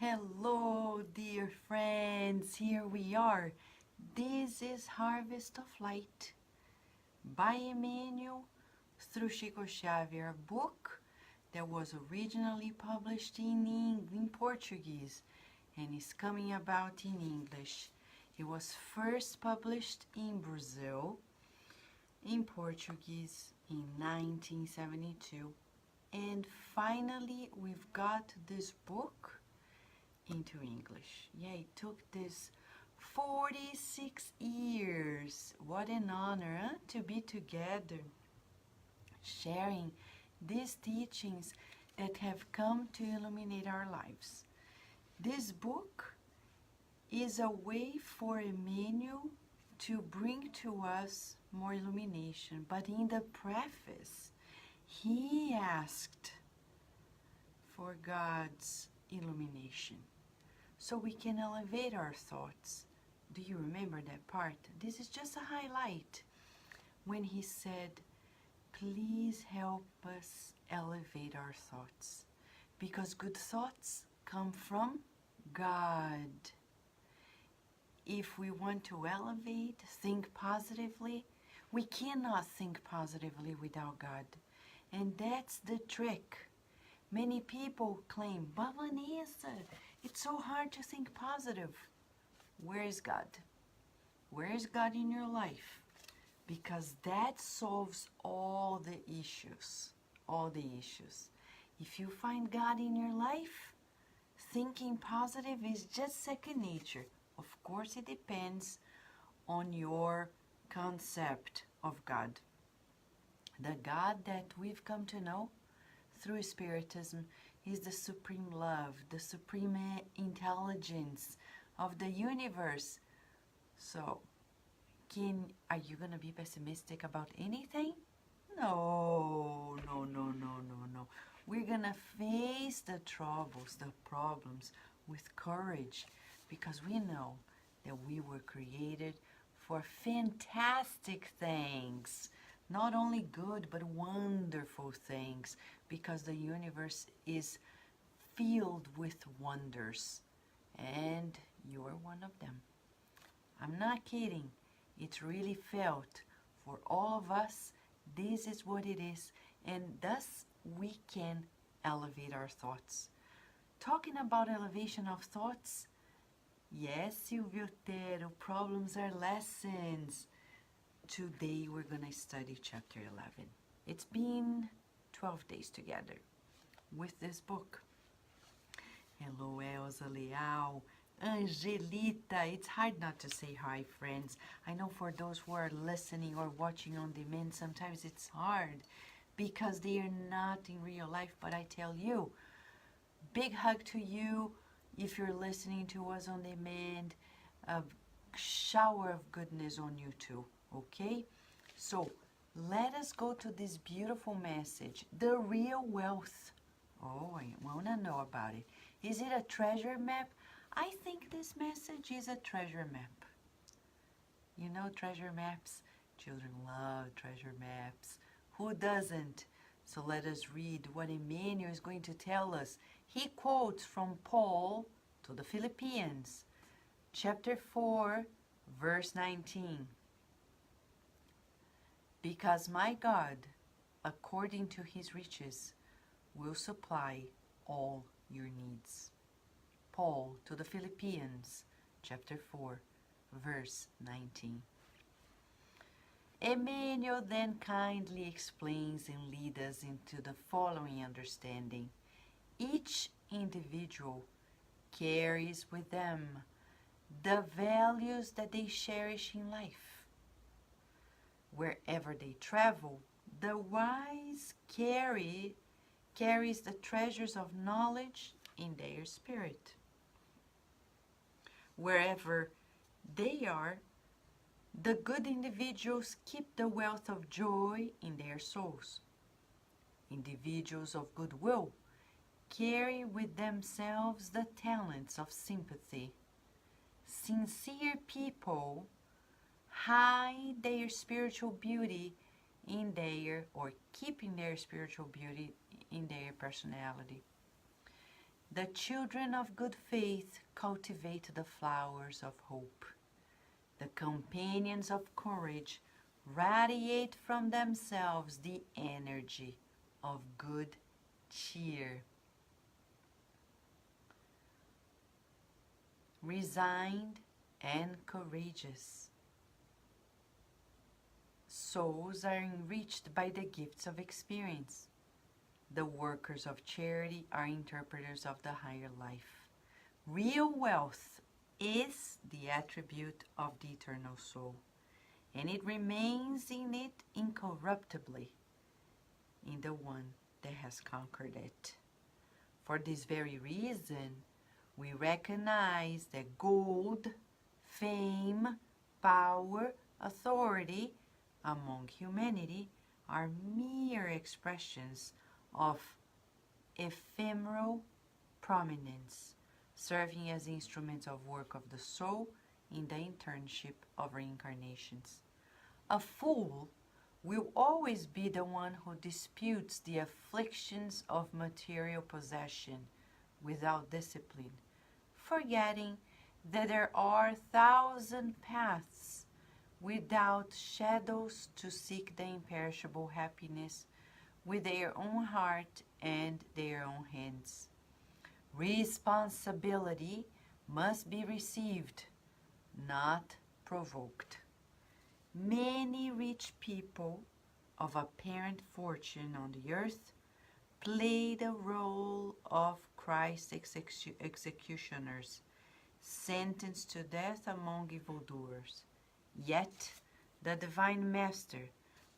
Hello, dear friends. Here we are. This is Harvest of Light by Emmanuel through Chico Xavier, a book that was originally published in Portuguese and is coming about in English. It was first published in Brazil in Portuguese in 1972, and finally we've got this book into English. Yeah, it took this 46 years. What an honor, huh? To be together, sharing these teachings that have come to illuminate our lives. This book is a way for Emmanuel to bring to us more illumination, but in the preface, he asked for God's illumination so we can elevate our thoughts. Do you remember that part? This is just a highlight when he said, please help us elevate our thoughts, because good thoughts come from God. If we want to elevate, think positively, we cannot think positively without God. And that's the trick. Many people claim, but Vanessa, it's so hard to think positive. Where is God? Where is God in your life? Because that solves all the issues. All the issues. If you find God in your life, thinking positive is just second nature. Of course, it depends on your concept of God. The God that we've come to know through Spiritism is the supreme love, the supreme intelligence of the universe. So, are you going to be pessimistic about anything? No. We're going to face the troubles, the problems with courage, because we know that we were created for fantastic things. Not only good, but wonderful things, because the universe is filled with wonders, and you're one of them. I'm not kidding. It's really felt for all of us. This is what it is, and thus we can elevate our thoughts. Talking about elevation of thoughts, yes, Silvio Otero, problems are lessons. Today we're going to study chapter 11. It's been 12 days together with this book. Hello, Elsa Leal, Angelita. It's hard not to say hi, friends. I know for those who are listening or watching on demand, sometimes it's hard because they are not in real life. But I tell you, big hug to you if you're listening to us on demand. A shower of goodness on you too. Okay, so let us go to this beautiful message, the real wealth. Oh, I want to know about it. Is it a treasure map? I think this message is a treasure map. You know treasure maps? Children love treasure maps. Who doesn't? So let us read what Emmanuel is going to tell us. He quotes from Paul to the Philippians, chapter 4, verse 19. Because my God, according to his riches, will supply all your needs. Paul to the Philippians, chapter 4, verse 19. Emmanuel then kindly explains and leads us into the following understanding. Each individual carries with them the values that they cherish in life. Wherever they travel, the wise carries the treasures of knowledge in their spirit. Wherever they are, the good individuals keep the wealth of joy in their souls. Individuals of goodwill carry with themselves the talents of sympathy. Sincere people hide their spiritual beauty in their, or keeping their spiritual beauty in their personality. The children of good faith cultivate the flowers of hope. The companions of courage radiate from themselves the energy of good cheer. Resigned and courageous, souls are enriched by the gifts of experience. The workers of charity are interpreters of the higher life. Real wealth is the attribute of the eternal soul, and it remains in it incorruptibly, in the one that has conquered it. For this very reason, we recognize that gold, fame, power, authority among humanity are mere expressions of ephemeral prominence, serving as instruments of work of the soul in the internship of reincarnations. A fool will always be the one who disputes the afflictions of material possession without discipline, forgetting that there are 1,000 paths without shadows to seek the imperishable happiness with their own heart and their own hands. Responsibility must be received, not provoked. Many rich people of apparent fortune on the earth play the role of Christ's executioners, sentenced to death among evildoers. Yet the Divine Master,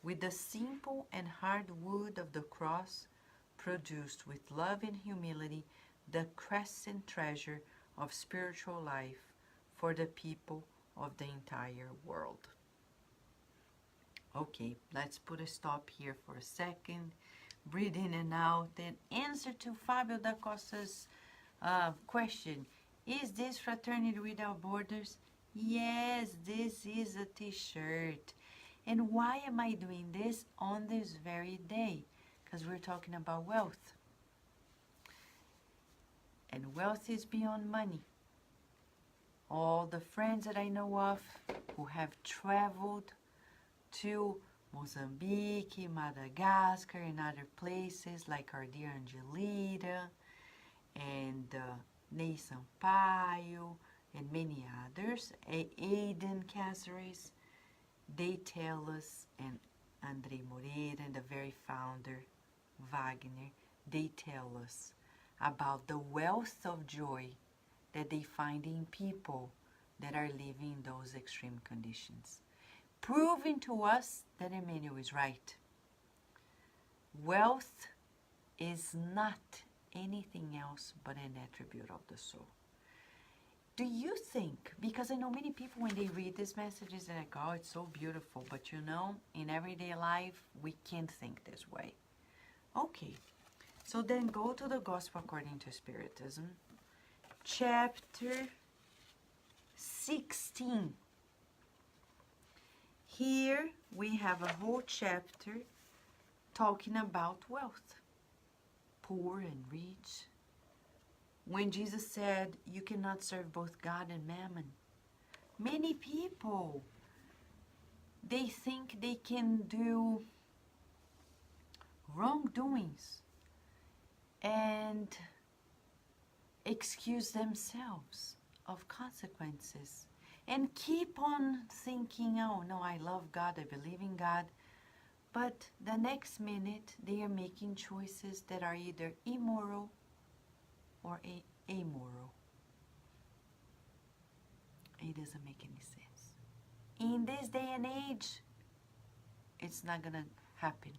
with the simple and hard wood of the cross, produced with love and humility the crescent treasure of spiritual life for the people of the entire world. Okay, let's put a stop here for a second. Breathe in and out. And answer to Fabio da Costa's question. Is this Fraternity Without Borders? Yes, this is a t-shirt. And why am I doing this on this very day? Because we're talking about wealth. And wealth is beyond money. All the friends that I know of who have traveled to Mozambique, Madagascar, and other places like our dear Angelita and Ney Sampaio and many others, Aiden Cáceres, they tell us, and André Moreira and the very founder, Wagner, they tell us about the wealth of joy that they find in people that are living in those extreme conditions, proving to us that Emmanuel is right. Wealth is not anything else but an attribute of the soul. Do you think, because I know many people when they read these messages, they're like, oh, it's so beautiful, but you know, in everyday life, we can't think this way. Okay, so then go to the Gospel According to Spiritism, chapter 16. Here we have a whole chapter talking about wealth, poor and rich. When Jesus said, you cannot serve both God and mammon, many people, they think they can do wrongdoings and excuse themselves of consequences and keep on thinking, oh no, I love God, I believe in God, but the next minute they are making choices that are either immoral or amoral. It doesn't make any sense. In this day and age, it's not gonna happen,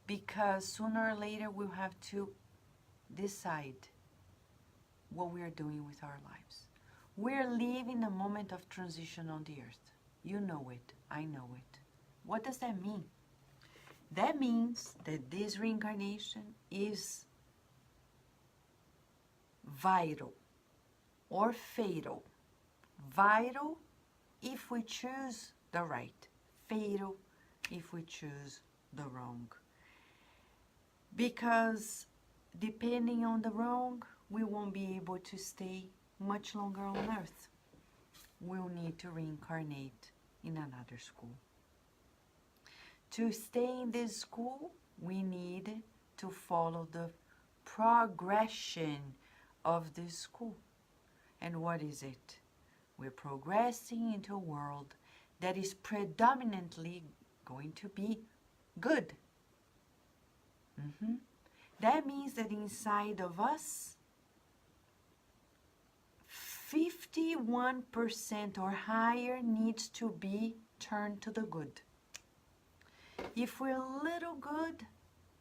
because sooner or later we'll have to decide what we are doing with our lives. We're living a moment of transition on the earth. You know it, I know it. What does that mean? That means that this reincarnation is vital or fatal. Vital if we choose the right. Fatal if we choose the wrong. Because depending on the wrong, we won't be able to stay much longer on earth. We'll need to reincarnate in another school. To stay in this school, we need to follow the progression of this school. And what is it? We're progressing into a world that is predominantly going to be good. That means that inside of us, 51% or higher needs to be turned to the good. If we're a little good,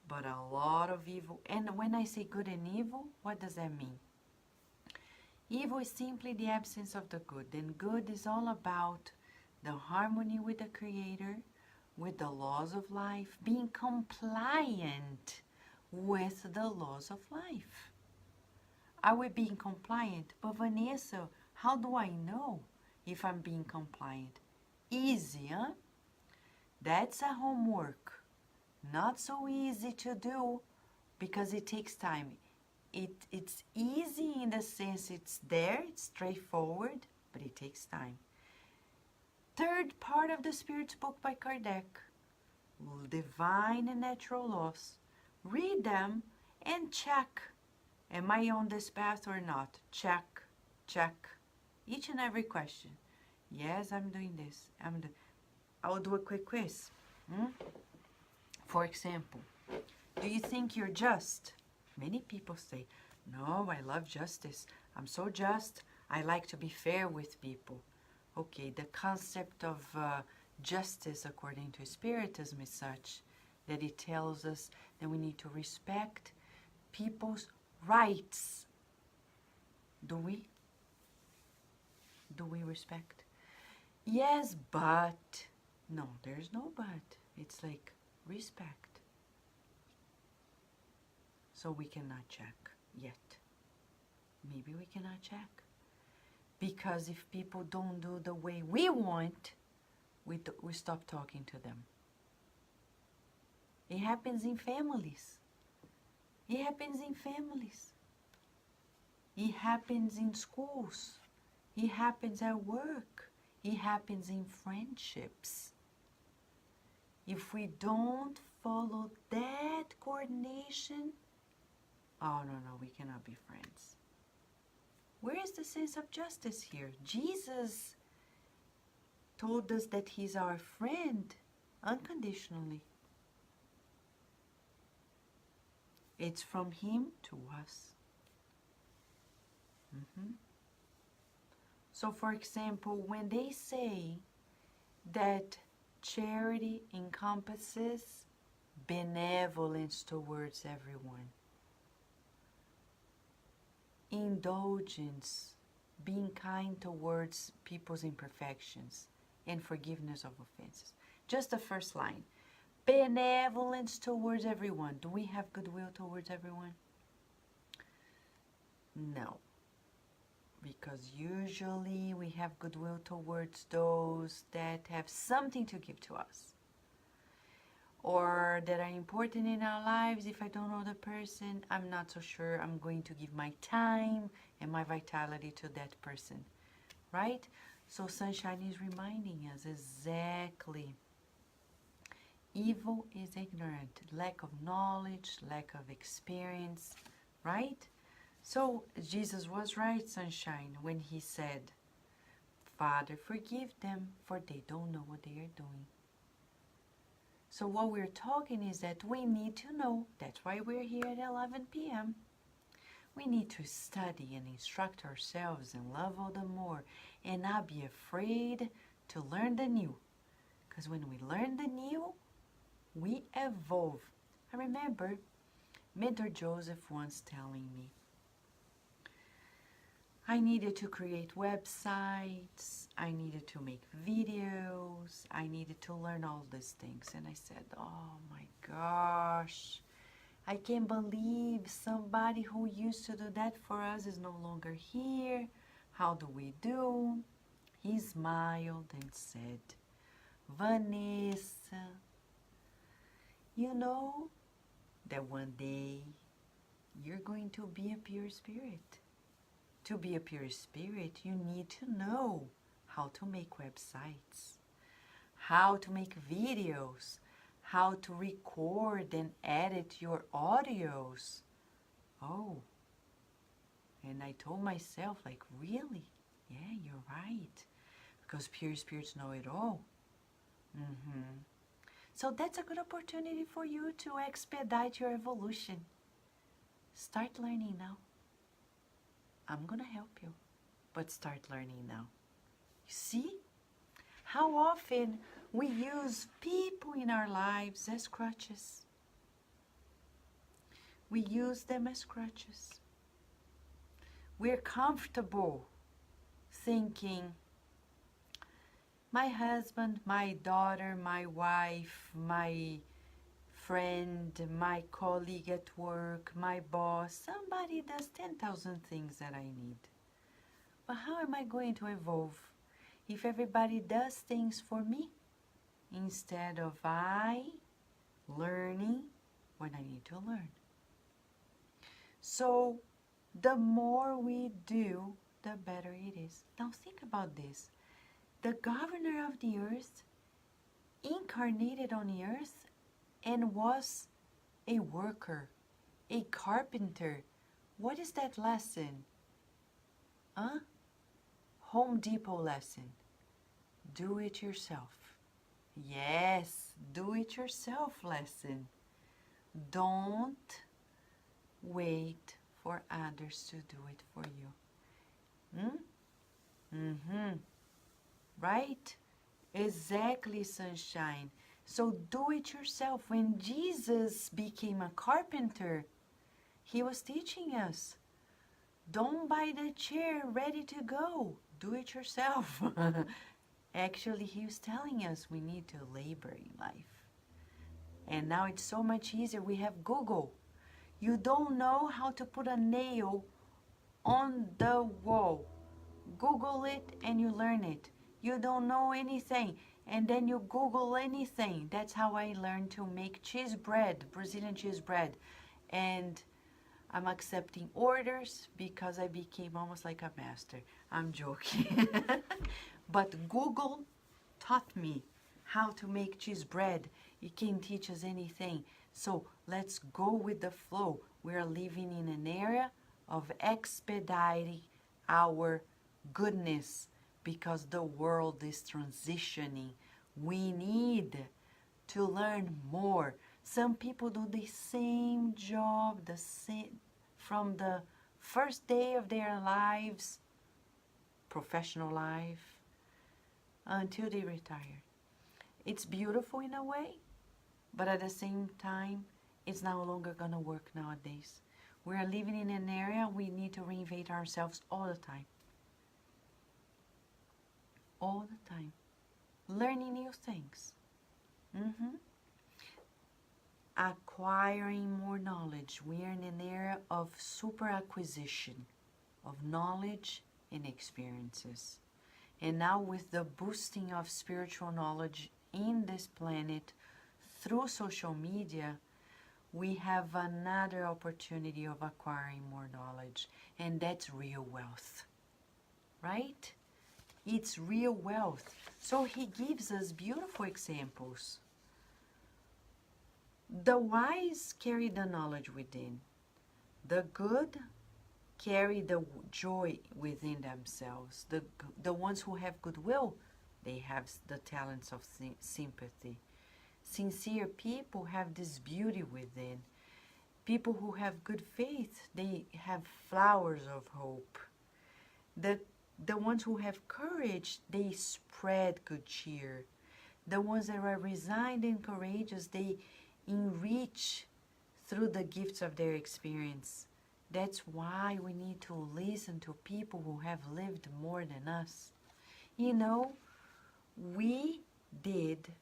but a lot of evil, and when I say good and evil, what does that mean? Evil is simply the absence of the good, and good is all about the harmony with the Creator, with the laws of life, being compliant with the laws of life. Are we being compliant? But Vanessa, how do I know if I'm being compliant? Easy, huh? That's a homework. Not so easy to do because it takes time. It's easy in the sense it's there, it's straightforward, but it takes time. Third part of the Spirit's book by Kardec, Divine and Natural Laws. Read them and check. Am I on this path or not? Check, check. Each and every question. Yes, I'm doing this. I'll do a quick quiz. For example, do you think you're just? Many people say, no, I love justice. I'm so just. I like to be fair with people. Okay, the concept of justice according to Spiritism is such that it tells us that we need to respect people's rights. Do we? Do we respect? Yes, but. No, there's no but. It's like respect. So we cannot check yet. Maybe we cannot check. Because if people don't do the way we want, we stop talking to them. It happens in families. It happens in families. It happens in schools. It happens at work. It happens in friendships. If we don't follow that coordination, oh, no, we cannot be friends. Where is the sense of justice here? Jesus told us that He's our friend unconditionally. It's from Him to us. So, for example, when they say that charity encompasses benevolence towards everyone, indulgence, being kind towards people's imperfections, and forgiveness of offenses. Just the first line. Benevolence towards everyone. Do we have goodwill towards everyone? No. Because usually we have goodwill towards those that have something to give to us, or that are important in our lives. If I don't know the person, I'm not so sure I'm going to give my time and my vitality to that person, right? So Sunshine is reminding us exactly. Evil is ignorant, lack of knowledge, lack of experience, right? So Jesus was right, Sunshine, when He said, Father, forgive them, for they don't know what they are doing. So what we're talking is that we need to know. That's why we're here at 11 p.m. We need to study and instruct ourselves and love all the more and not be afraid to learn the new. Because when we learn the new, we evolve. I remember Mentor Joseph once telling me, I needed to create websites, I needed to make videos, I needed to learn all these things. And I said, oh my gosh, I can't believe somebody who used to do that for us is no longer here. How do we do? He smiled and said, Vanessa, you know that one day you're going to be a pure spirit. To be a pure spirit, you need to know how to make websites, how to make videos, how to record and edit your audios. Oh, and I told myself, like, really? Yeah, you're right. Because pure spirits know it all. So that's a good opportunity for you to expedite your evolution. Start learning now. I'm going to help you, but start learning now. You see how often we use people in our lives as crutches. We use them as crutches. We're comfortable thinking, my husband, my daughter, my wife, my friend, my colleague at work, my boss, somebody does 10,000 things that I need. But how am I going to evolve if everybody does things for me instead of I learning what I need to learn? So the more we do, the better it is. Now think about this. The governor of the earth incarnated on the earth and was a worker, a carpenter. What is that lesson? Home Depot lesson. Do it yourself. Yes, do it yourself lesson. Don't wait for others to do it for you. Right? Exactly, sunshine. So do it yourself. When Jesus became a carpenter, he was teaching us, don't buy the chair ready to go. Do it yourself. Actually, he was telling us we need to labor in life. And now it's so much easier. We have Google. You don't know how to put a nail on the wall. Google it and you learn it. You don't know anything, and then you Google anything. That's how I learned to make cheese bread, Brazilian cheese bread. And I'm accepting orders because I became almost like a master. I'm joking. But Google taught me how to make cheese bread. It can teach us anything. So let's go with the flow. We are living in an era of expediting our goodness, because the world is transitioning. We need to learn more. Some people do the same job, from the first day of their lives, professional life, until they retire. It's beautiful in a way, but at the same time, it's no longer going to work nowadays. We are living in an area we need to reinvent ourselves all the time. All the time. Learning new things. Acquiring more knowledge. We are in an era of super acquisition of knowledge and experiences. And now with the boosting of spiritual knowledge in this planet through social media, we have another opportunity of acquiring more knowledge. And that's real wealth. Right? It's real wealth. So he gives us beautiful examples. The wise carry the knowledge within. The good carry the joy within themselves. The ones who have goodwill, they have the talents of sympathy. Sincere people have this beauty within. People who have good faith, they have flowers of hope. The ones who have courage, they spread good cheer. The ones that are resigned and courageous, they enrich through the gifts of their experience. That's why we need to listen to people who have lived more than us. You know, we did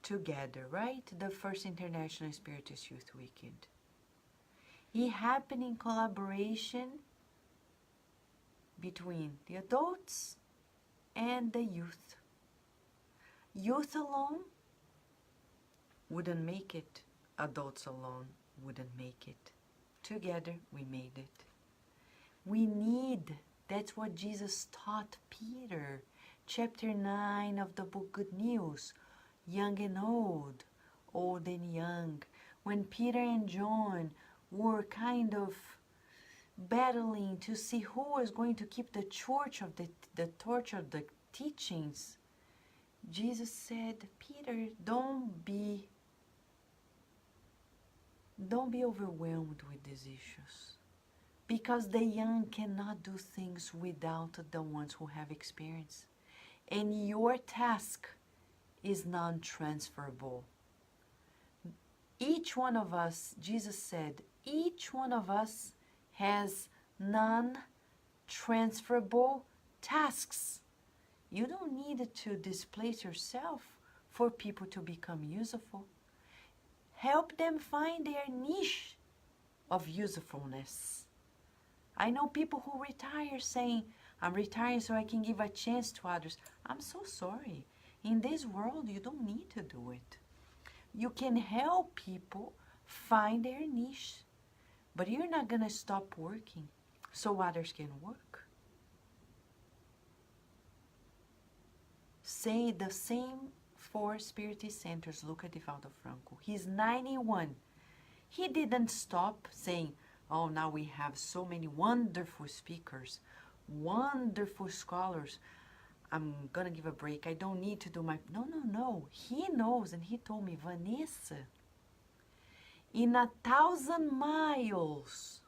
together, right? The first International Spiritist Youth Weekend. It happened in collaboration between the adults and the youth. Youth alone wouldn't make it. Adults alone wouldn't make it. Together, we made it. We need, that's what Jesus taught Peter. Chapter 9 of the book Good News. Young and old, old and young. When Peter and John were kind of battling to see who was going to keep the torch of the torch of the teachings, Jesus said, Peter, don't be overwhelmed with these issues, because the young cannot do things without the ones who have experience. And your task is non-transferable. Each one of us, Jesus said, each one of us has non-transferable tasks. You don't need to displace yourself for people to become useful. Help them find their niche of usefulness. I know people who retire saying, I'm retiring so I can give a chance to others. I'm so sorry. In this world, you don't need to do it. You can help people find their niche, but you're not going to stop working so others can work. Say the same for Spiritist Centers. Look at Divaldo Franco. He's 91. He didn't stop saying, oh, now we have so many wonderful speakers, wonderful scholars. I'm going to give a break. I don't need to do my... No. He knows, and he told me, Vanessa, in 1,000 miles,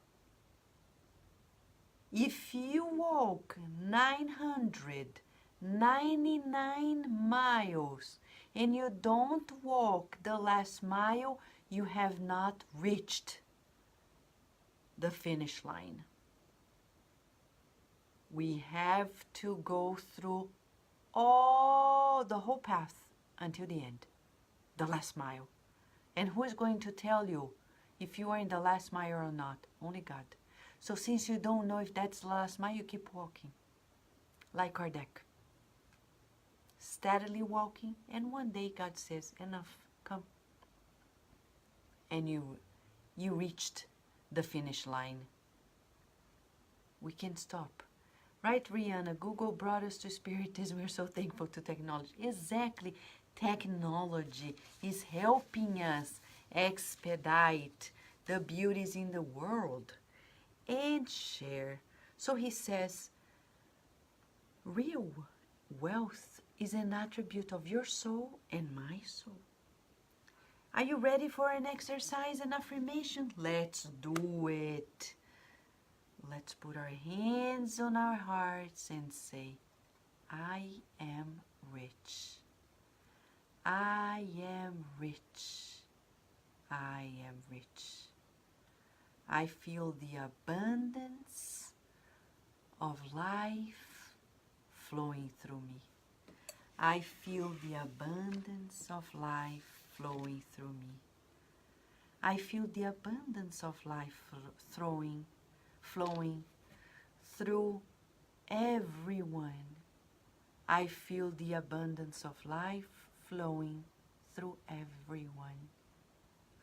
if you walk 999 miles and you don't walk the last mile, you have not reached the finish line. We have to go through the whole path until the end, the last mile. And who is going to tell you if you are in the last mile or not? Only God. So since you don't know if that's the last mile, you keep walking. Like Kardec. Steadily walking, and one day God says, enough, come. And you reached the finish line. We can stop. Right, Rihanna? Google brought us to Spiritism. We're so thankful to technology. Exactly. Technology is helping us expedite the beauties in the world and share. So he says, real wealth is an attribute of your soul and my soul. Are you ready for an exercise and affirmation? Let's do it. Let's put our hands on our hearts and say, I am rich. I am rich. I am rich. I feel the abundance of life flowing through me. I feel the abundance of life flowing through me. I feel the abundance of life flowing through everyone. I feel the abundance of life flowing through everyone.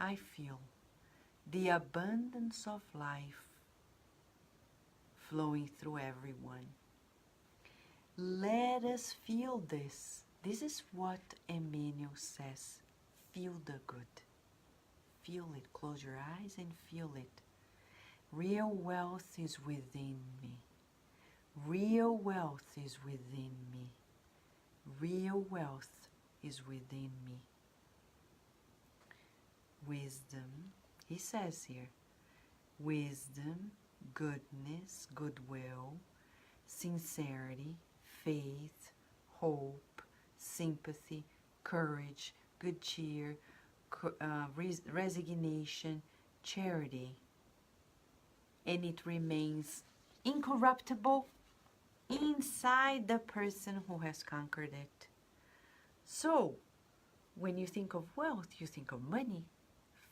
I feel the abundance of life flowing through everyone. Let us feel this. This is what Emmanuel says. Feel the good. Feel it. Close your eyes and feel it. Real wealth is within me. Real wealth is within me. Real wealth is within me. Wisdom, he says here, wisdom, goodness, goodwill, sincerity, faith, hope, sympathy, courage, good cheer, resignation, charity. And it remains incorruptible inside the person who has conquered it. So, when you think of wealth, you think of money,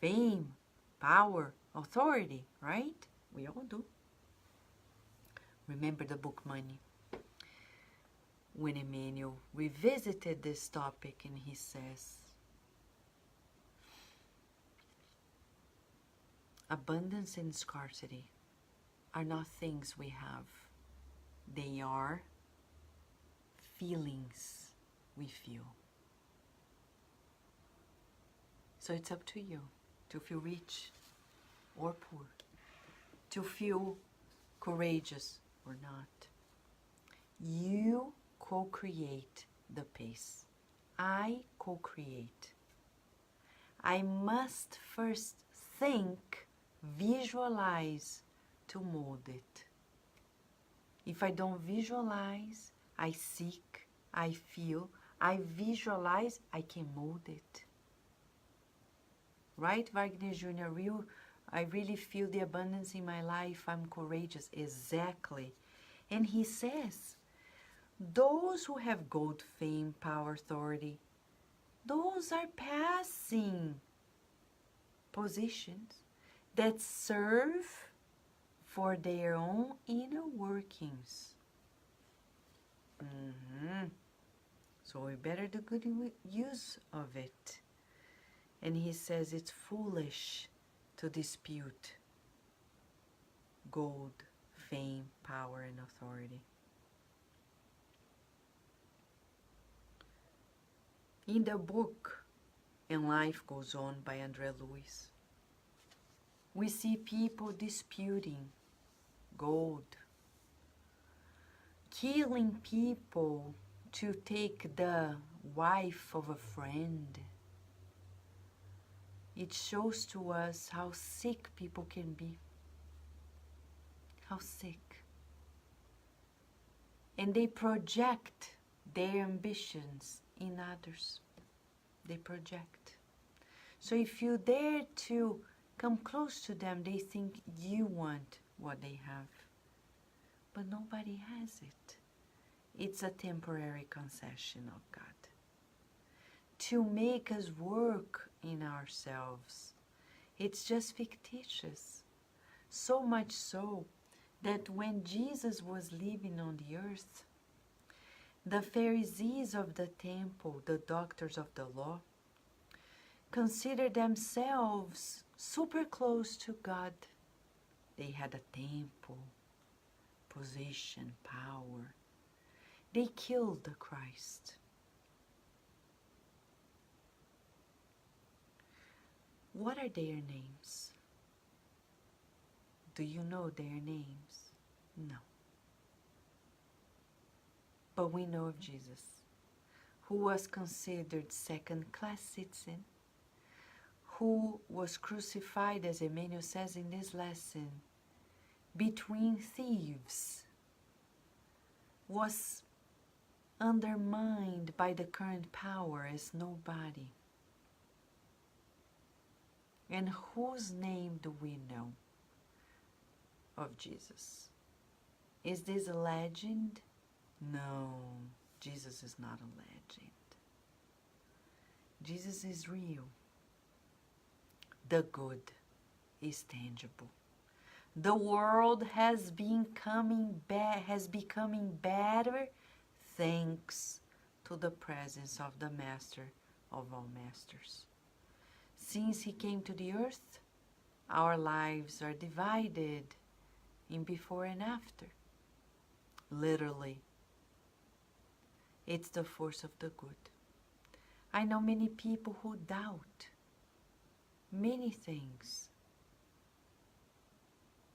fame, power, authority, right? We all do. Remember the book Money? When Emmanuel revisited this topic, and he says, abundance and scarcity are not things we have. They are feelings we feel. So it's up to you to feel rich or poor, to feel courageous or not. You co-create the pace. I co-create. I must first think, visualize to mold it. If I don't visualize, I seek, I feel, I visualize, I can mold it. Right, Wagner Jr.? I really feel the abundance in my life. I'm courageous. Exactly. And he says, those who have gold, fame, power, authority, those are passing positions that serve for their own inner workings. So we better do good use of it. And he says it's foolish to dispute gold, fame, power, and authority. In the book And Life Goes On by André Luiz, we see people disputing gold, killing people to take the wife of a friend. It shows to us how sick people can be. How sick. And they project their ambitions in others. They project. So if you dare to come close to them, they think you want what they have. But nobody has it. It's a temporary concession of God to make us work in ourselves. It's just fictitious. So much so that when Jesus was living on the earth, the Pharisees of the temple, the doctors of the law, considered themselves super close to God. They had a temple, position, power. They killed the Christ. What are their names? Do you know their names? No. But we know of Jesus, who was considered second-class citizen, who was crucified, as Emmanuel says in this lesson, between thieves, was undermined by the current power as nobody. And whose name do we know of Jesus? Is this a legend? No, Jesus is not a legend. Jesus is real. The good is tangible. The world has becoming better thanks to the presence of the Master of all Masters. Since he came to the earth, our lives are divided in before and after. Literally, it's the force of the good. I know many people who doubt many things.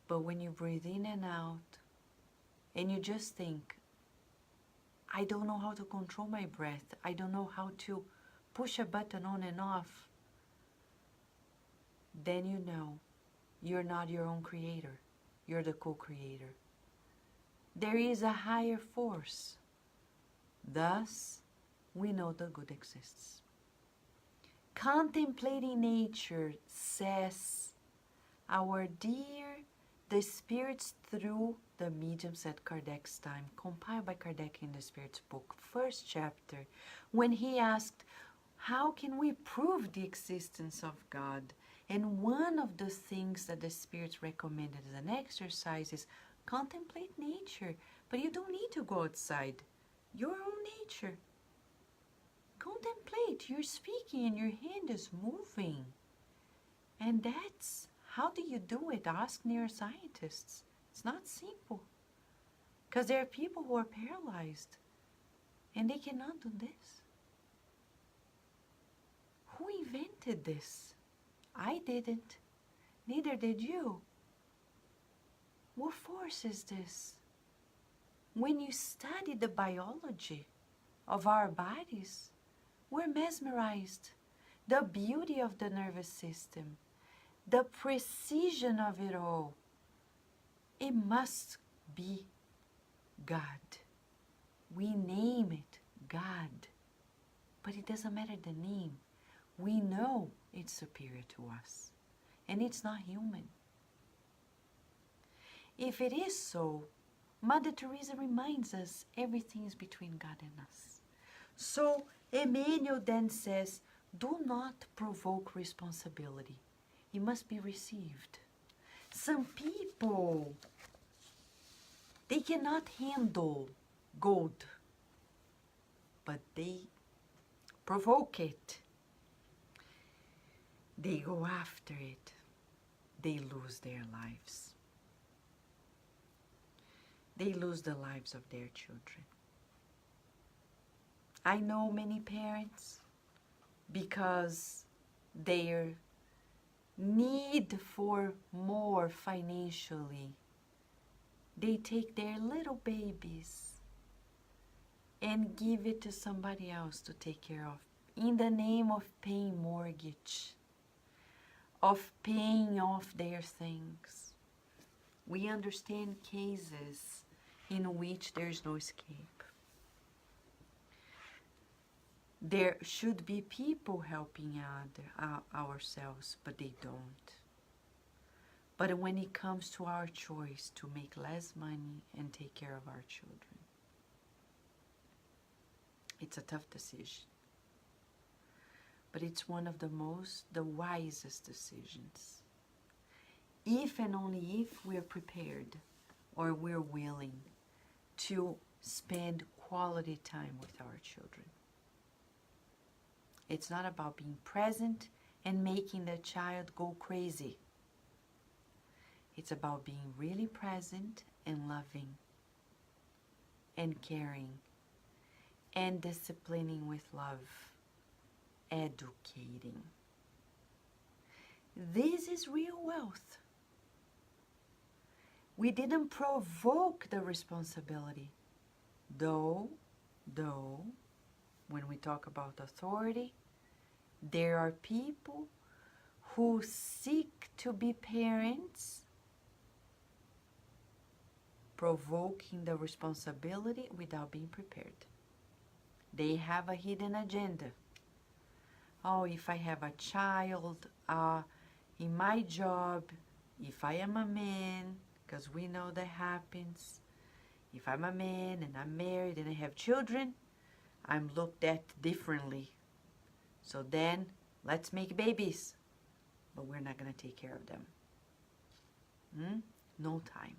But when you breathe in and out, and you just think, I don't know how to control my breath, I don't know how to push a button on and off, then you know you're not your own creator, you're the co-creator. There is a higher force. Thus, we know the good exists. Contemplating nature, says our dear, the spirits through the mediums at Kardec's time, compiled by Kardec in the Spirit's book, first chapter, when he asked, how can we prove the existence of God? And one of the things that the spirits recommended as an exercise is contemplate nature. But you don't need to go outside. Your own nature. Contemplate. You're speaking and your hand is moving. And that's How do you do it? Ask neuroscientists. It's not simple. Because there are people who are paralyzed and they cannot do this. Who invented this? I didn't. Neither did you. What force is this? When you study the biology of our bodies, we're mesmerized. The beauty of the nervous system, the precision of it all. It must be God. We name it God, but it doesn't matter the name. We know it's superior to us, and it's not human. If it is so, Mother Teresa reminds us everything is between God and us. So Emmanuel then says, do not provoke responsibility. It must be received. Some people, they cannot handle gold, but they provoke it. They go after it. They lose their lives. They lose the lives of their children. I know many parents, because their need for more financially, they take their little babies and give it to somebody else to take care of, in the name of paying mortgage, of paying off their things. We understand cases in which there is no escape. There should be people helping ourselves, but they don't. But when it comes to our choice to make less money and take care of our children, it's a tough decision. But it's one of the wisest decisions. If and only if we're prepared or we're willing to spend quality time with our children. It's not about being present and making the child go crazy. It's about being really present and loving and caring and disciplining with love, educating. This is real wealth. We didn't provoke the responsibility. Though, when we talk about authority, there are people who seek to be parents, provoking the responsibility without being prepared. They have a hidden agenda. Oh, if I have a child, in my job, if I am a man, because we know that happens, if I'm a man and I'm married and I have children, I'm looked at differently. So then, let's make babies. But we're not going to take care of them. No time.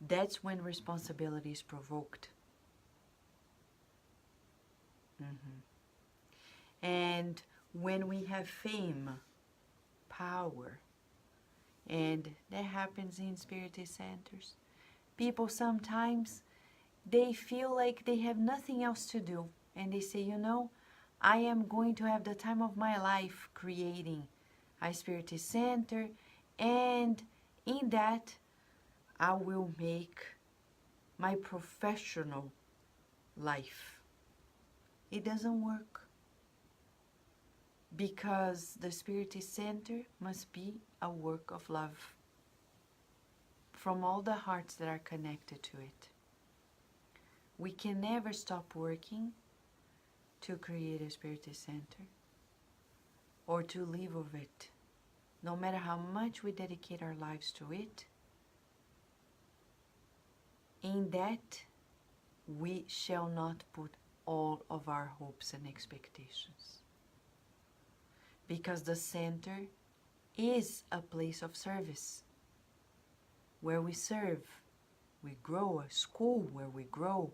That's when responsibility is provoked. And when we have fame, power, and that happens in Spiritist centers, people sometimes, they feel like they have nothing else to do. And they say, I am going to have the time of my life creating a Spiritist center, and in that, I will make my professional life. It doesn't work. Because the Spiritist Center must be a work of love from all the hearts that are connected to it. We can never stop working to create a Spiritist Center or to live of it. No matter how much we dedicate our lives to it, in that we shall not put all of our hopes and expectations. Because the center is a place of service where we serve, we grow, a school where we grow,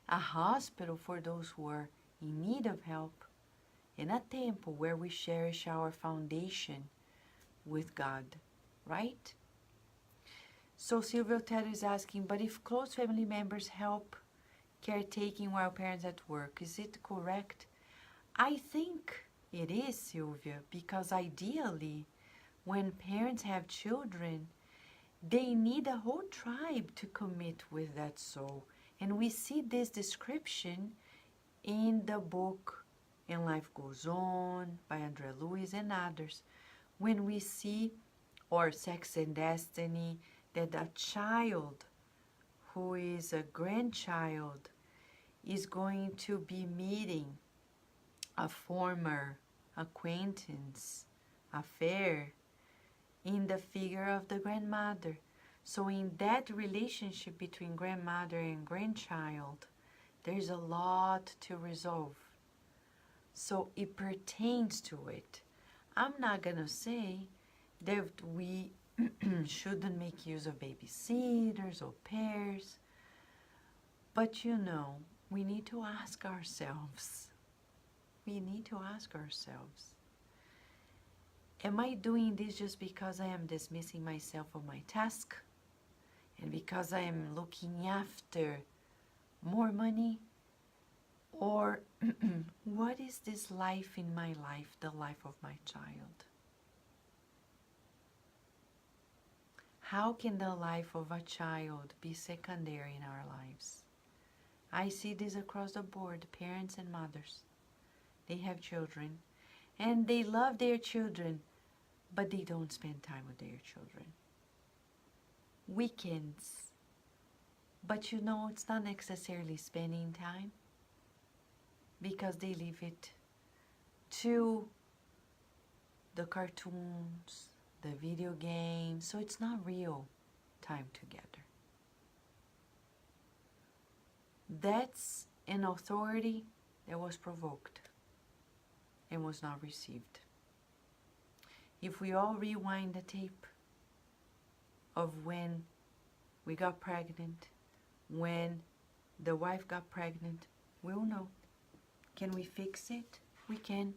a hospital for those who are in need of help, and a temple where we cherish our foundation with God, right? So Silvio Ted is asking, but if close family members help caretaking while parents at work, is it correct? I think it is, Sylvia, because ideally, when parents have children, they need a whole tribe to commit with that soul. And we see this description in the book And Life Goes On by André Luiz and others. When we see, or Sex and Destiny, that a child who is a grandchild is going to be meeting a former acquaintance, affair, in the figure of the grandmother. So in that relationship between grandmother and grandchild, there's a lot to resolve. So it pertains to it. I'm not going to say that we shouldn't make use of babysitters or pairs, but you know, we need to ask ourselves. We need to ask ourselves, am I doing this just because I am dismissing myself of my task? And because I am looking after more money? Or what is this life in my life, the life of my child? How can the life of a child be secondary in our lives? I see this across the board, parents and mothers. They have children, and they love their children, but they don't spend time with their children. Weekends. But you know, it's not necessarily spending time, because they leave it to the cartoons, the video games, so it's not real time together. That's an authority that was provoked and was not received. If we all rewind the tape of when we got pregnant, when the wife got pregnant, we'll know. Can we fix it? We can,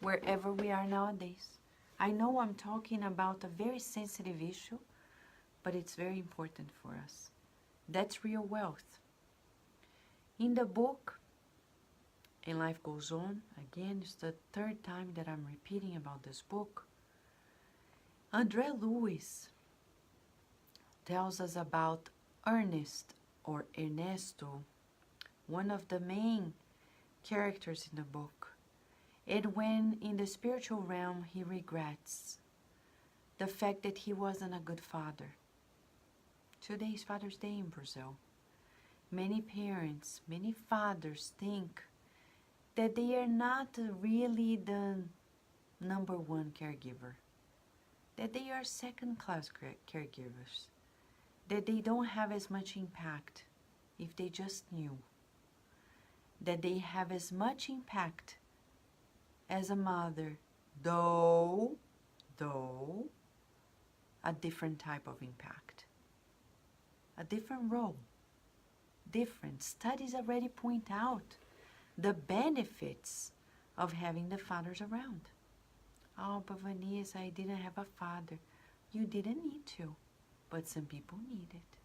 wherever we are nowadays. I know I'm talking about a very sensitive issue, but it's very important for us. That's real wealth. In the book, And Life Goes On, again, it's the third time that I'm repeating about this book, André Luiz tells us about Ernest, or Ernesto, one of the main characters in the book. And when in the spiritual realm he regrets the fact that he wasn't a good father. Today is Father's Day in Brazil. Many parents, many fathers think that they are not really the number one caregiver, that they are second-class caregivers, that they don't have as much impact if they just knew, that they have as much impact as a mother, though a different type of impact, a different role, different. Studies already point out the benefits of having the fathers around. Oh, but Vanessa, I didn't have a father. You didn't need to, but some people need it.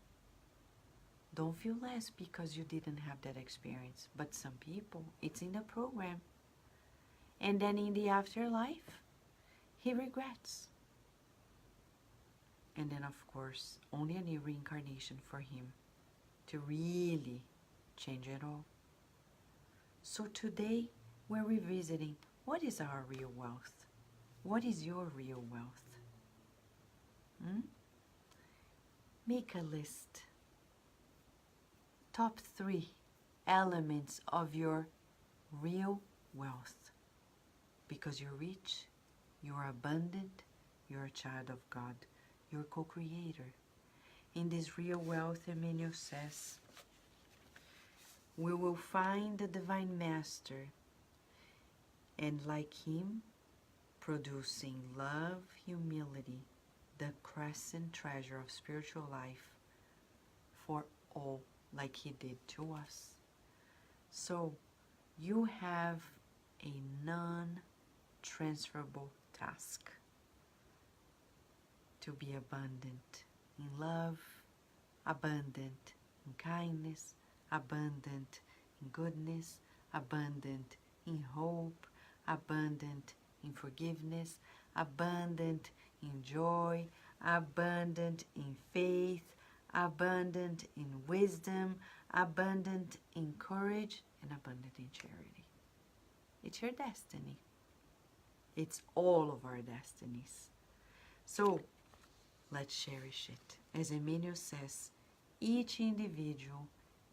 Don't feel less because you didn't have that experience, but some people, it's in the program. And then in the afterlife, he regrets. And then, of course, only a new reincarnation for him to really change it all. So today, we're revisiting, what is our real wealth? What is your real wealth? Make a list. Top 3 elements of your real wealth. Because you're rich, you're abundant, you're a child of God, you're co-creator. In this real wealth, Emmanuel says, we will find the Divine Master, and like him, producing love, humility, the crescent treasure of spiritual life for all, like he did to us. So you have a non-transferable task. To be abundant in love, abundant in kindness, abundant in goodness, abundant in hope, abundant in forgiveness, abundant in joy, abundant in faith, abundant in wisdom, abundant in courage, and abundant in charity. It's your destiny. It's all of our destinies. So, let's cherish it. As Emmanuel says, each individual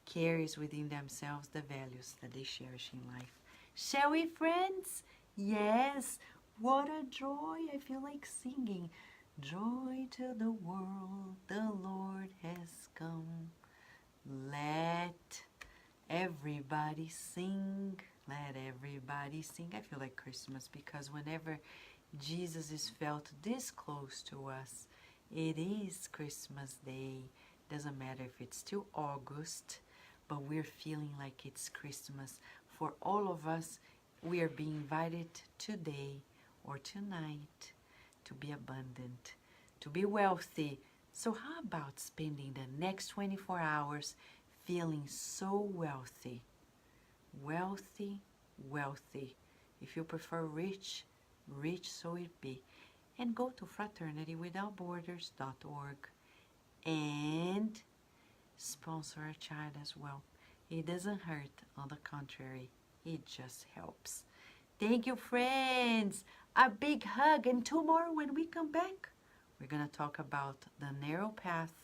carries within themselves the values that they cherish in life. Shall we, friends? Yes. What a joy. I feel like singing. Joy to the world, the Lord has come. Let everybody sing. Let everybody sing. I feel like Christmas because whenever Jesus is felt this close to us, it is Christmas Day. Doesn't matter if it's still August, but we're feeling like it's Christmas. For all of us, we are being invited today or tonight to be abundant, to be wealthy. So how about spending the next 24 hours feeling so wealthy? Wealthy, wealthy. If you prefer rich, rich so it be. And go to fraternitywithoutborders.org and sponsor a child as well. It doesn't hurt, on the contrary, it just helps. Thank you, friends. A big hug, and tomorrow when we come back, we're going to talk about the narrow path.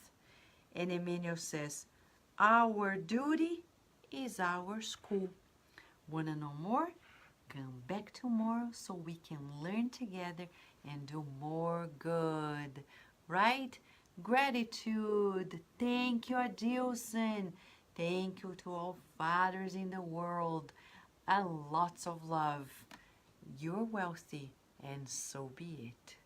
And Emmanuel says, our duty is our school. Want to know more? Come back tomorrow so we can learn together and do more good, right? Gratitude. Thank you, Adilson. Thank you to all fathers in the world. And lots of love. You're wealthy, and so be it.